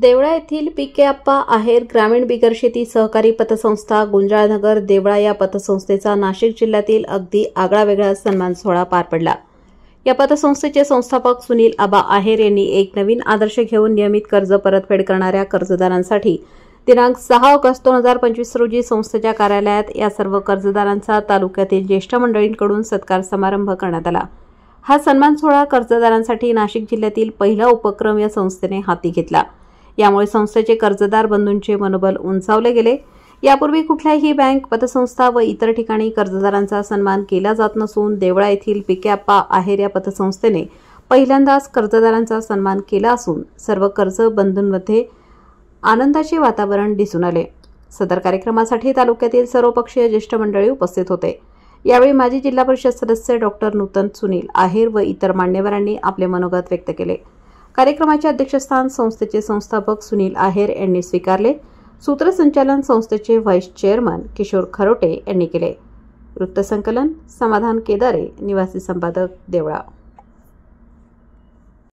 देवळा येथील पीके आप्पा आहेर ग्रामीण बिगर शेती सहकारी पतसंस्था गुंजाळनगर देवळा या पतसंस्थेचा नाशिक जिल्ह्यातील अगदी आगळावेगळा सन्मान सोहळा पार पडला। या पतसंस्थेचे संस्थापक सुनील आबा आहेर यांनी एक नवीन आदर्श घेऊन नियमित कर्ज परतफेड करणाऱ्या कर्जदारांसाठी दिनांक 6 ऑगस्ट 2025 रोजी संस्थेच्या कार्यालयात या सर्व कर्जदारांचा तालुक्यातील ज्येष्ठ मंडळींकडून सत्कार समारंभ करण्यात आला। हा सन्मान सोहळा कर्जदारांसाठी नाशिक जिल्ह्यातील पहिला उपक्रम या संस्थेने हाती घेतला। यामुळे संस्थेचे कर्जदार बंधूंचे मनोबल उंचावले गेले। यापूर्वी कुठल्याही बँक, पतसंस्था व इतर ठिकाणी कर्जदारांचा सन्मान केला जात नसून देवळा येथील पीके आप्पा आहेर या पतसंस्थेने पहिल्यांदाच कर्जदारांचा सन्मान केला असून सर्व कर्ज बंधूंमध्ये आनंदाचे वातावरण दिसून आले। सदर कार्यक्रमासाठी तालुक्यातील सर्वपक्षीय ज्येष्ठ मंडळी उपस्थित होते। यावेळी माजी जिल्हा परिषद सदस्य डॉक्टर नूतन सुनील आहेर व इतर मान्यवरांनी आपले मनोगत व्यक्त केले। कार्यक्रमाचे अध्यक्षस्थान संस्थेचे संस्थापक सुनील आहेर यांनी स्वीकारले। सूत्रसंचालन संस्थेचे व्हाईस चेअरमन किशोर खरोटे यांनी केले। वृत्तसंकलन समाधान केदारे, निवासी संपादक देवळा।